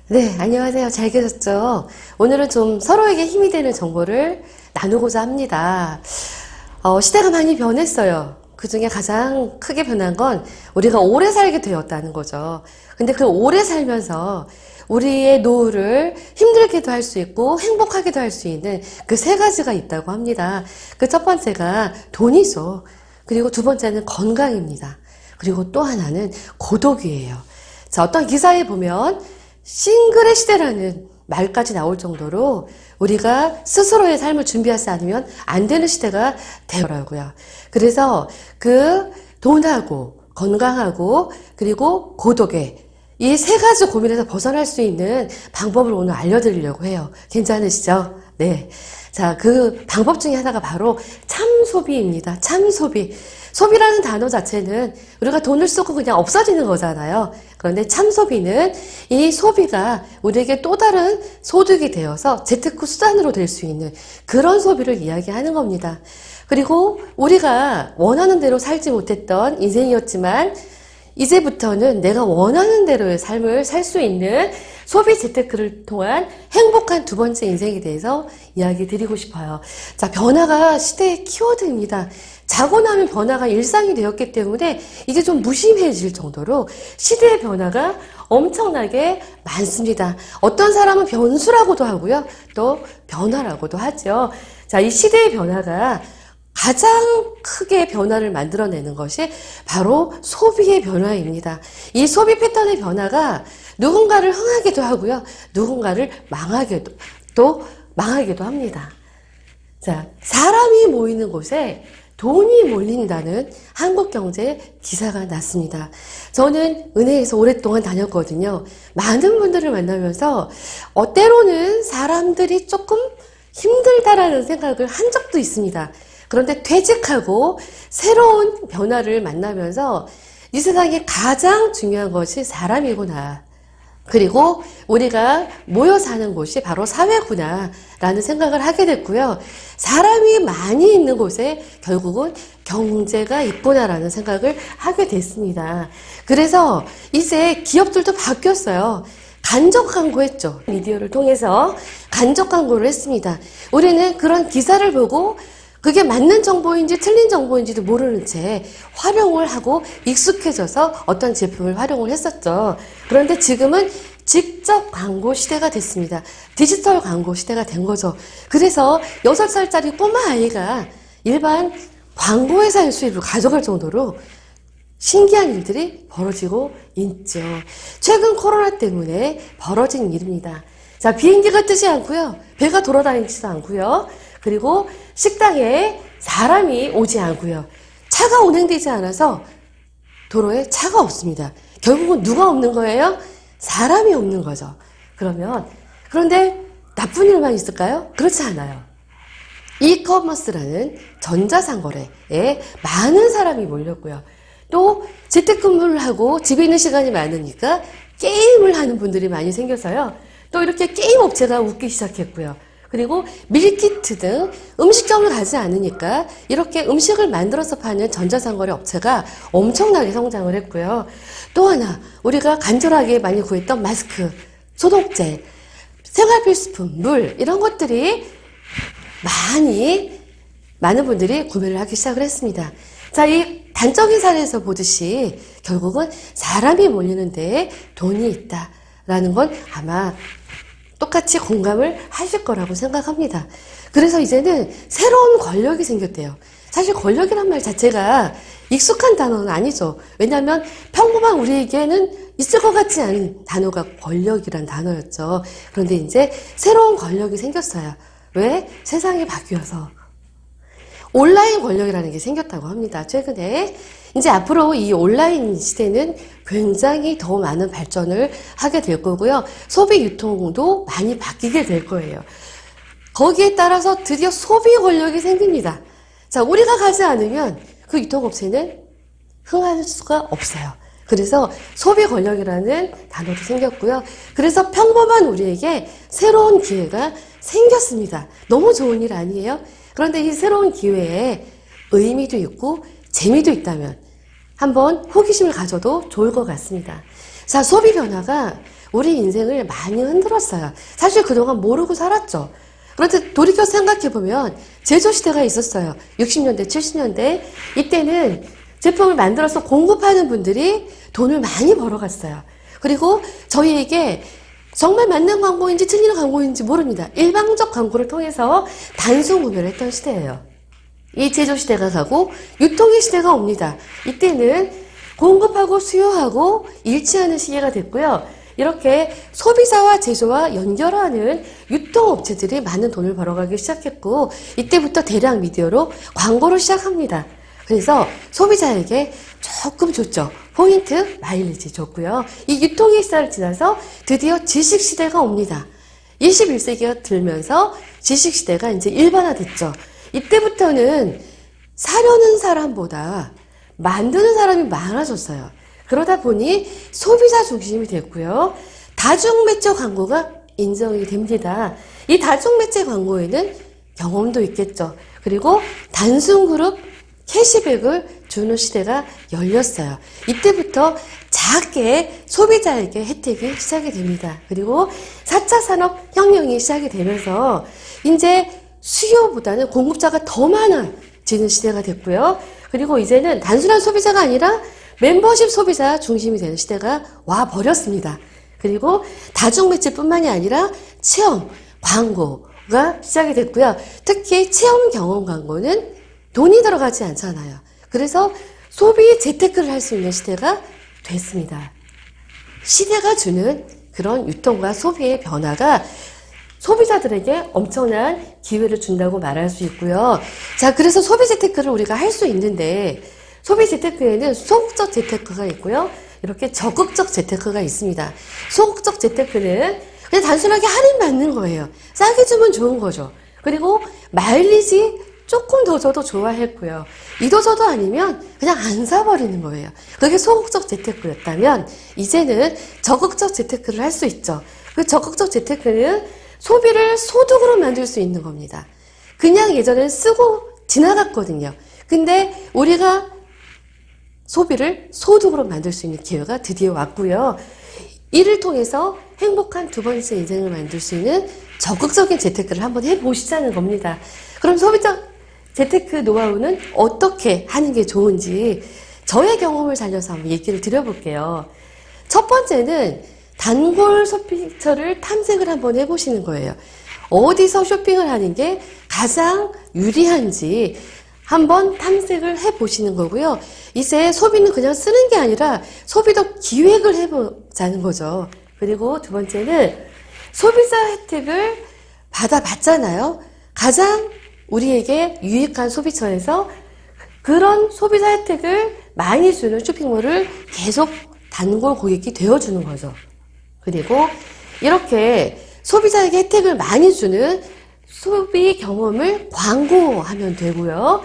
네, 안녕하세요. 잘 계셨죠? 오늘은 좀 서로에게 힘이 되는 정보를 나누고자 합니다. 시대가 많이 변했어요. 그 중에 가장 크게 변한 건 우리가 오래 살게 되었다는 거죠. 근데 그 오래 살면서 우리의 노후를 힘들게도 할 수 있고 행복하게도 할 수 있는 그 세 가지가 있다고 합니다. 그 첫 번째가 돈이죠. 그리고 두 번째는 건강입니다. 그리고 또 하나는 고독이에요. 자, 어떤 기사에 보면 싱글의 시대라는 말까지 나올 정도로 우리가 스스로의 삶을 준비하지 않으면 안 되는 시대가 되더라고요. 그래서 그 돈하고 건강하고 그리고 고독에 이 세 가지 고민에서 벗어날 수 있는 방법을 오늘 알려드리려고 해요. 괜찮으시죠? 네. 자, 그 방법 중에 하나가 바로 참소비입니다. 참소비. 소비라는 단어 자체는 우리가 돈을 쓰고 그냥 없어지는 거잖아요. 그런데 참소비는 이 소비가 우리에게 또 다른 소득이 되어서 재테크 수단으로 될 수 있는 그런 소비를 이야기하는 겁니다. 그리고 우리가 원하는 대로 살지 못했던 인생이었지만 이제부터는 내가 원하는 대로의 삶을 살 수 있는 소비 재테크를 통한 행복한 두 번째 인생에 대해서 이야기 드리고 싶어요. 자, 변화가 시대의 키워드입니다. 자고 나면 변화가 일상이 되었기 때문에 이제 좀 무심해질 정도로 시대의 변화가 엄청나게 많습니다. 어떤 사람은 변수라고도 하고요. 또 변화라고도 하죠. 자, 이 시대의 변화가 가장 크게 변화를 만들어내는 것이 바로 소비의 변화입니다. 이 소비 패턴의 변화가 누군가를 흥하게도 하고요. 누군가를 망하게도 합니다. 자, 사람이 모이는 곳에 돈이 몰린다는 한국경제 기사가 났습니다. 저는 은행에서 오랫동안 다녔거든요. 많은 분들을 만나면서 때로는 사람들이 조금 힘들다라는 생각을 한 적도 있습니다. 그런데 퇴직하고 새로운 변화를 만나면서 이 세상에 가장 중요한 것이 사람이구나. 그리고 우리가 모여 사는 곳이 바로 사회구나 라는 생각을 하게 됐고요. 사람이 많이 있는 곳에 결국은 경제가 있구나라는 생각을 하게 됐습니다. 그래서 이제 기업들도 바뀌었어요. 간접 광고했죠. 미디어를 통해서 간접 광고를 했습니다. 우리는 그런 기사를 보고 그게 맞는 정보인지 틀린 정보인지도 모르는 채 활용을 하고 익숙해져서 어떤 제품을 활용을 했었죠. 그런데 지금은 직접 광고 시대가 됐습니다. 디지털 광고 시대가 된 거죠. 그래서 6살짜리 꼬마 아이가 일반 광고회사의 수입을 가져갈 정도로 신기한 일들이 벌어지고 있죠. 최근 코로나 때문에 벌어진 일입니다. 자, 비행기가 뜨지 않고요. 배가 돌아다니지도 않고요. 그리고 식당에 사람이 오지 않고요. 차가 운행되지 않아서 도로에 차가 없습니다. 결국은 누가 없는 거예요? 사람이 없는 거죠. 그런데 나쁜 일만 있을까요? 그렇지 않아요. 이커머스라는 전자상거래에 많은 사람이 몰렸고요. 또 재택근무를 하고 집에 있는 시간이 많으니까 게임을 하는 분들이 많이 생겨서요. 또 이렇게 게임 업체가 웃기 시작했고요. 그리고 밀키트 등 음식점을 가지 않으니까 이렇게 음식을 만들어서 파는 전자상거래 업체가 엄청나게 성장을 했고요. 또 하나 우리가 간절하게 많이 구했던 마스크, 소독제, 생활필수품, 물 이런 것들이 많은 분들이 구매를 하기 시작을 했습니다. 자, 이 단적인 사례에서 보듯이 결국은 사람이 몰리는 데에 돈이 있다라는 건 아마 똑같이 공감을 하실 거라고 생각합니다. 그래서 이제는 새로운 권력이 생겼대요. 사실 권력이란 말 자체가 익숙한 단어는 아니죠. 왜냐하면 평범한 우리에게는 있을 것 같지 않은 단어가 권력이란 단어였죠. 그런데 이제 새로운 권력이 생겼어요. 왜? 세상이 바뀌어서. 온라인 권력이라는 게 생겼다고 합니다. 최근에. 이제 앞으로 이 온라인 시대는 굉장히 더 많은 발전을 하게 될 거고요. 소비 유통도 많이 바뀌게 될 거예요. 거기에 따라서 드디어 소비 권력이 생깁니다. 자, 우리가 가지 않으면 그 유통업체는 흥할 수가 없어요. 그래서 소비 권력이라는 단어도 생겼고요. 그래서 평범한 우리에게 새로운 기회가 생겼습니다. 너무 좋은 일 아니에요? 그런데 이 새로운 기회에 의미도 있고 재미도 있다면 한번 호기심을 가져도 좋을 것 같습니다. 자, 소비 변화가 우리 인생을 많이 흔들었어요. 사실 그동안 모르고 살았죠. 그런데 돌이켜 생각해보면 제조시대가 있었어요. 60년대, 70년대. 이때는 제품을 만들어서 공급하는 분들이 돈을 많이 벌어갔어요. 그리고 저희에게 정말 맞는 광고인지 틀리는 광고인지 모릅니다. 일방적 광고를 통해서 단순 구매를 했던 시대예요. 이 제조시대가 가고 유통의 시대가 옵니다. 이때는 공급하고 수요하고 일치하는 시기가 됐고요. 이렇게 소비자와 제조와 연결하는 유통업체들이 많은 돈을 벌어가기 시작했고, 이때부터 대량 미디어로 광고를 시작합니다. 그래서 소비자에게 조금 줬죠. 포인트, 마일리지 줬고요. 이 유통의 시대를 지나서 드디어 지식시대가 옵니다. 21세기가 들면서 지식시대가 이제 일반화됐죠. 이때부터는 사려는 사람보다 만드는 사람이 많아졌어요. 그러다 보니 소비자 중심이 됐고요. 다중매체 광고가 인정이 됩니다. 이 다중매체 광고에는 경험도 있겠죠. 그리고 단순그룹 캐시백을 주는 시대가 열렸어요. 이때부터 작게 소비자에게 혜택이 시작이 됩니다. 그리고 4차 산업혁명이 시작이 되면서 이제 수요보다는 공급자가 더 많아지는 시대가 됐고요. 그리고 이제는 단순한 소비자가 아니라 멤버십 소비자 중심이 되는 시대가 와버렸습니다. 그리고 다중매체뿐만이 아니라 체험, 광고가 시작이 됐고요. 특히 체험 경험 광고는 돈이 들어가지 않잖아요. 그래서 소비 재테크를 할 수 있는 시대가 됐습니다. 시대가 주는 그런 유통과 소비의 변화가 소비자들에게 엄청난 기회를 준다고 말할 수 있고요. 자, 그래서 소비 재테크를 우리가 할 수 있는데, 소비 재테크에는 소극적 재테크가 있고요. 이렇게 적극적 재테크가 있습니다. 소극적 재테크는 그냥 단순하게 할인 받는 거예요. 싸게 주면 좋은 거죠. 그리고 마일리지 조금 더 줘도 좋아했고요. 이도저도 아니면 그냥 안 사버리는 거예요. 그게 소극적 재테크였다면 이제는 적극적 재테크를 할 수 있죠. 그 적극적 재테크는 소비를 소득으로 만들 수 있는 겁니다. 그냥 예전엔 쓰고 지나갔거든요. 근데 우리가 소비를 소득으로 만들 수 있는 기회가 드디어 왔고요. 이를 통해서 행복한 두 번째 인생을 만들 수 있는 적극적인 재테크를 한번 해보시자는 겁니다. 그럼 소비적 재테크 노하우는 어떻게 하는 게 좋은지 저의 경험을 살려서 한번 얘기를 드려볼게요. 첫 번째는 단골 쇼핑처를 탐색을 한번 해보시는 거예요. 어디서 쇼핑을 하는 게 가장 유리한지 한번 탐색을 해보시는 거고요. 이제 소비는 그냥 쓰는 게 아니라 소비도 기획을 해보자는 거죠. 그리고 두 번째는 소비자 혜택을 받아봤잖아요. 가장 우리에게 유익한 소비처에서 그런 소비자 혜택을 많이 주는 쇼핑몰을 계속 단골 고객이 되어주는 거죠. 그리고 이렇게 소비자에게 혜택을 많이 주는 소비 경험을 광고하면 되고요.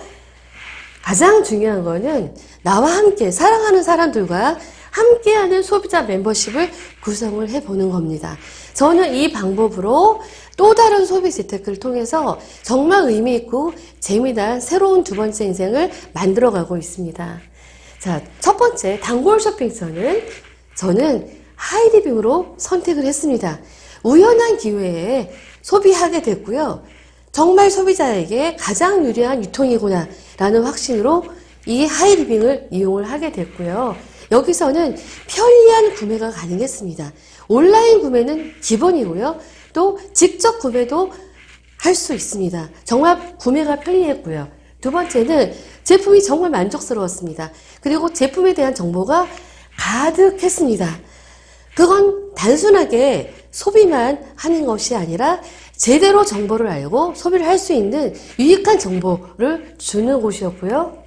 가장 중요한 거는 나와 함께 사랑하는 사람들과 함께하는 소비자 멤버십을 구성을 해보는 겁니다. 저는 이 방법으로 또 다른 소비 재테크를 통해서 정말 의미 있고 재미난 새로운 두 번째 인생을 만들어가고 있습니다. 자, 첫 번째 단골 쇼핑처는 저는 하이리빙으로 선택을 했습니다. 우연한 기회에 소비하게 됐고요. 정말 소비자에게 가장 유리한 유통이구나 라는 확신으로 이 하이리빙을 이용을 하게 됐고요. 여기서는 편리한 구매가 가능했습니다. 온라인 구매는 기본이고요. 또 직접 구매도 할 수 있습니다. 정말 구매가 편리했고요. 두 번째는 제품이 정말 만족스러웠습니다. 그리고 제품에 대한 정보가 가득했습니다. 그건 단순하게 소비만 하는 것이 아니라 제대로 정보를 알고 소비를 할 수 있는 유익한 정보를 주는 곳이었고요.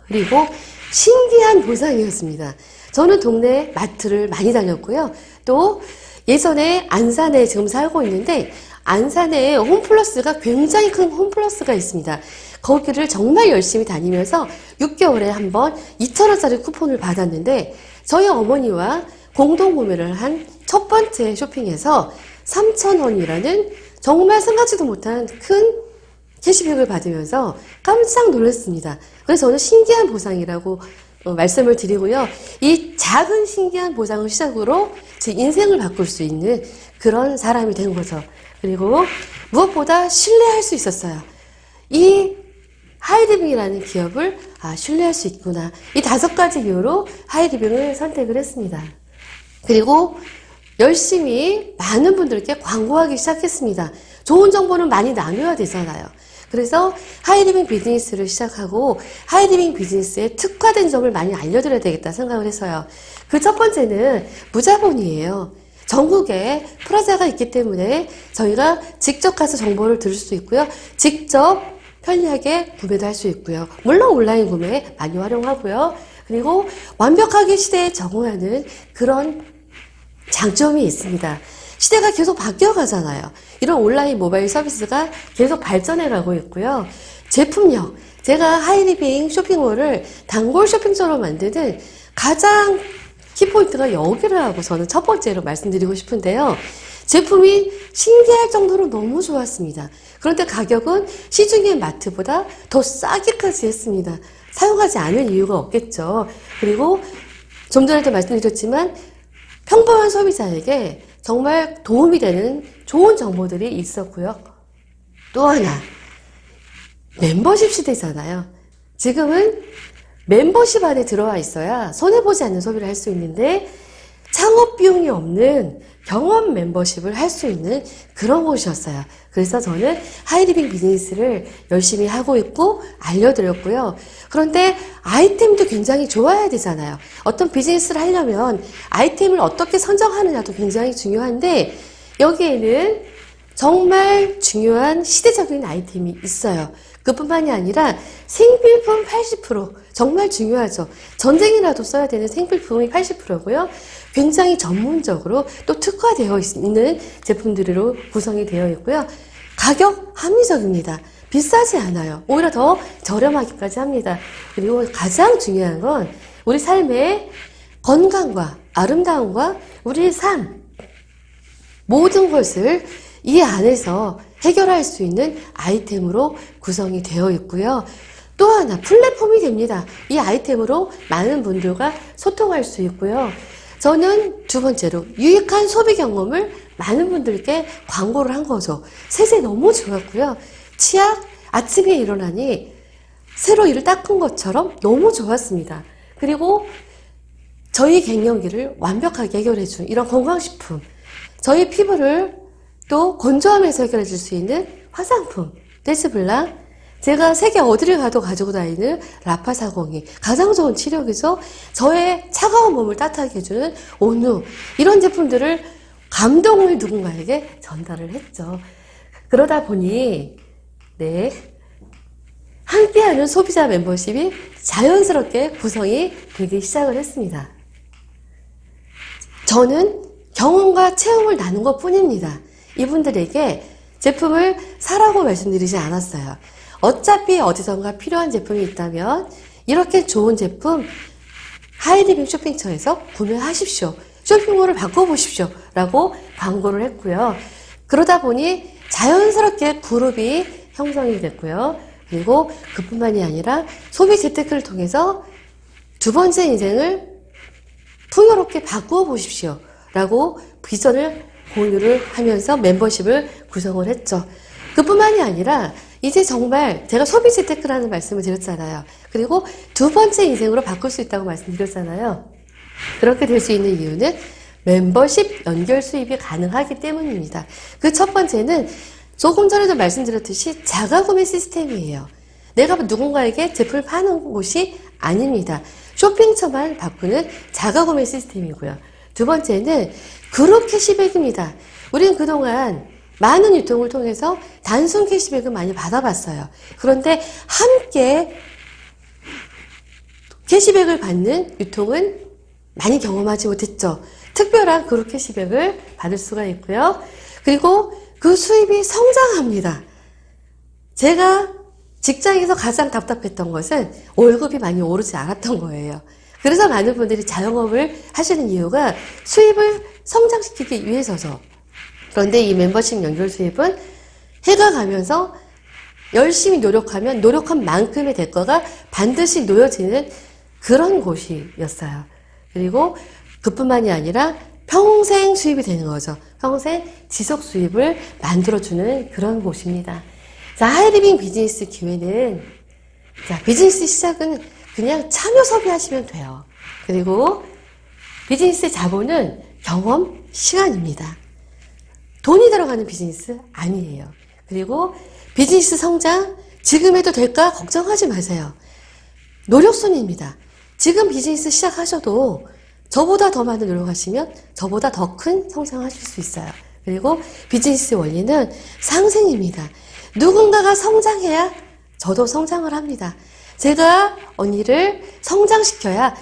그리고 신기한 보상이었습니다. 저는 동네 마트를 많이 다녔고요. 또 예전에 안산에 지금 살고 있는데 안산에 홈플러스가 굉장히 큰 홈플러스가 있습니다. 거기를 정말 열심히 다니면서 6개월에 한 번 2,000원짜리 쿠폰을 받았는데 저희 어머니와 공동 구매를 한 첫 번째 쇼핑에서 3,000원이라는 정말 생각지도 못한 큰 캐시백을 받으면서 깜짝 놀랐습니다. 그래서 저는 신기한 보상이라고 말씀을 드리고요. 이 작은 신기한 보상을 시작으로 제 인생을 바꿀 수 있는 그런 사람이 된 거죠. 그리고 무엇보다 신뢰할 수 있었어요. 이 하이리빙이라는 기업을 신뢰할 수 있구나. 이 5가지 이유로 하이리빙을 선택을 했습니다. 그리고 열심히 많은 분들께 광고하기 시작했습니다. 좋은 정보는 많이 나눠야 되잖아요. 그래서 하이리빙 비즈니스를 시작하고 하이리빙 비즈니스에 특화된 점을 많이 알려드려야 되겠다 생각을 해서요. 그 첫 번째는 무자본이에요. 전국에 프라자가 있기 때문에 저희가 직접 가서 정보를 들을 수 있고요. 직접 편리하게 구매도 할 수 있고요. 물론 온라인 구매 많이 활용하고요. 그리고 완벽하게 시대에 적응하는 그런 장점이 있습니다. 시대가 계속 바뀌어가잖아요. 이런 온라인 모바일 서비스가 계속 발전해가고 있고요. 제품력, 제가 하이리빙 쇼핑몰을 단골 쇼핑처럼 만드는 가장 키포인트가 여기라고 저는 첫 번째로 말씀드리고 싶은데요. 제품이 신기할 정도로 너무 좋았습니다. 그런데 가격은 시중의 마트보다 더 싸게까지 했습니다. 사용하지 않을 이유가 없겠죠. 그리고 좀 전에도 말씀드렸지만 평범한 소비자에게 정말 도움이 되는 좋은 정보들이 있었고요. 또 하나, 멤버십 시대잖아요. 지금은 멤버십 안에 들어와 있어야 손해보지 않는 소비를 할 수 있는데 창업 비용이 없는 경험 멤버십을 할 수 있는 그런 곳이었어요. 그래서 저는 하이리빙 비즈니스를 열심히 하고 있고 알려드렸고요. 그런데 아이템도 굉장히 좋아야 되잖아요. 어떤 비즈니스를 하려면 아이템을 어떻게 선정하느냐도 굉장히 중요한데 여기에는 정말 중요한 시대적인 아이템이 있어요. 그뿐만이 아니라 생필품 80%, 정말 중요하죠. 전쟁이라도 써야 되는 생필품이 80%고요. 굉장히 전문적으로 또 특화되어 있는 제품들로 구성이 되어 있고요. 가격 합리적입니다. 비싸지 않아요. 오히려 더 저렴하기까지 합니다. 그리고 가장 중요한 건 우리 삶의 건강과 아름다움과 우리의 삶, 모든 것을 이 안에서 해결할 수 있는 아이템으로 구성이 되어 있고요. 또 하나 플랫폼이 됩니다. 이 아이템으로 많은 분들과 소통할 수 있고요. 저는 두 번째로 유익한 소비 경험을 많은 분들께 광고를 한 거죠. 세제 너무 좋았고요. 치약 아침에 일어나니 새로 이를 닦은 것처럼 너무 좋았습니다. 그리고 저희 갱년기를 완벽하게 해결해준 이런 건강식품, 저희 피부를 또 건조하면서 해결해 줄 수 있는 화장품, 데스블랑, 제가 세계 어디를 가도 가지고 다니는 라파사공이 가장 좋은 치료기죠. 저의 차가운 몸을 따뜻하게 해주는 온누, 이런 제품들을 감동을 누군가에게 전달을 했죠. 그러다 보니 함께하는 소비자 멤버십이 자연스럽게 구성이 되기 시작을 했습니다. 저는 경험과 체험을 나눈 것 뿐입니다. 이분들에게 제품을 사라고 말씀드리지 않았어요. 어차피 어디선가 필요한 제품이 있다면 이렇게 좋은 제품 하이리빙 쇼핑처에서 구매하십시오. 쇼핑몰을 바꿔보십시오. 라고 광고를 했고요. 그러다 보니 자연스럽게 그룹이 형성이 됐고요. 그리고 그뿐만이 아니라 소비 재테크를 통해서 두 번째 인생을 풍요롭게 바꾸어 보십시오. 라고 비전을 공유를 하면서 멤버십을 구성을 했죠. 그뿐만이 아니라 이제 정말 제가 소비 재테크라는 말씀을 드렸잖아요. 그리고 두 번째 인생으로 바꿀 수 있다고 말씀드렸잖아요. 그렇게 될 수 있는 이유는 멤버십 연결 수입이 가능하기 때문입니다. 그 첫 번째는 조금 전에도 말씀드렸듯이 자가구매 시스템이에요. 내가 누군가에게 제품을 파는 곳이 아닙니다. 쇼핑처만 바꾸는 자가구매 시스템이고요. 두 번째는 그룹 캐시백입니다. 우리는 그동안 많은 유통을 통해서 단순 캐시백을 많이 받아봤어요. 그런데 함께 캐시백을 받는 유통은 많이 경험하지 못했죠. 특별한 그룹 캐시백을 받을 수가 있고요. 그리고 그 수입이 성장합니다. 제가 직장에서 가장 답답했던 것은 월급이 많이 오르지 않았던 거예요. 그래서 많은 분들이 자영업을 하시는 이유가 수입을 성장시키기 위해서죠. 그런데 이 멤버십 연결 수입은 해가 가면서 열심히 노력하면 노력한 만큼의 대가가 반드시 놓여지는 그런 곳이었어요. 그리고 그뿐만이 아니라 평생 수입이 되는 거죠. 평생 지속 수입을 만들어주는 그런 곳입니다. 자, 하이리빙 비즈니스 기회는, 자, 비즈니스 시작은 그냥 참여 섭외하시면 돼요. 그리고 비즈니스 자본은 경험, 시간입니다. 돈이 들어가는 비즈니스 아니에요. 그리고 비즈니스 성장 지금 해도 될까 걱정하지 마세요. 노력순입니다. 지금 비즈니스 시작하셔도 저보다 더 많은 노력하시면 저보다 더 큰 성장하실 수 있어요. 그리고 비즈니스 원리는 상생입니다. 누군가가 성장해야 저도 성장을 합니다. 제가 언니를 성장시켜야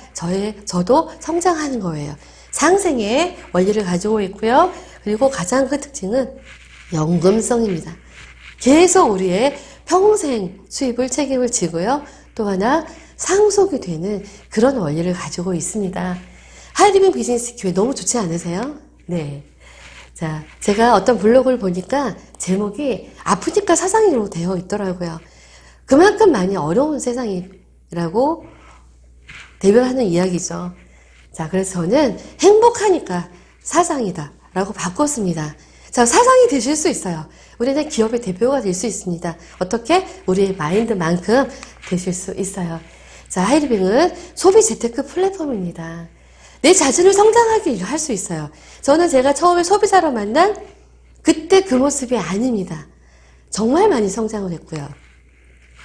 저도 성장하는 거예요. 상생의 원리를 가지고 있고요. 그리고 가장 큰 특징은 연금성입니다. 계속 우리의 평생 수입을 책임을 지고요. 또 하나 상속이 되는 그런 원리를 가지고 있습니다. 하이리빙 비즈니스 기회 너무 좋지 않으세요? 네. 자, 제가 어떤 블로그를 보니까 제목이 아프니까 사상이로 되어 있더라고요. 그만큼 많이 어려운 세상이라고 대변하는 이야기죠. 자, 그래서 저는 행복하니까 사상이다 라고 바꿨습니다. 자, 사상이 되실 수 있어요. 우리는 기업의 대표가 될 수 있습니다. 어떻게? 우리의 마인드만큼 되실 수 있어요. 자, 하이리빙은 소비 재테크 플랫폼입니다. 내 자신을 성장하게 할 수 있어요. 저는 제가 처음에 소비자로 만난 그때 그 모습이 아닙니다. 정말 많이 성장을 했고요.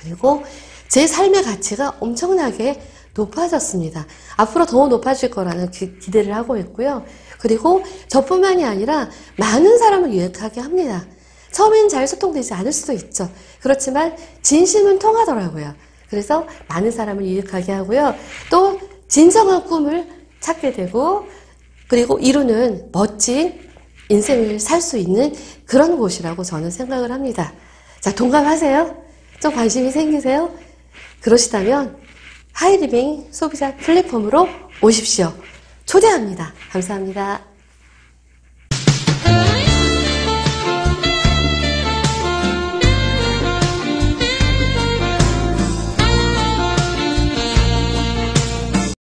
그리고 제 삶의 가치가 엄청나게 높아졌습니다. 앞으로 더 높아질 거라는 기대를 하고 있고요. 그리고 저뿐만이 아니라 많은 사람을 유익하게 합니다. 처음에는 잘 소통되지 않을 수도 있죠. 그렇지만 진심은 통하더라고요. 그래서 많은 사람을 유익하게 하고요. 또 진정한 꿈을 찾게 되고 그리고 이루는 멋진 인생을 살 수 있는 그런 곳이라고 저는 생각을 합니다. 자, 동감하세요? 좀 관심이 생기세요? 그러시다면 하이리빙 소비자 플랫폼으로 오십시오. 초대합니다. 감사합니다.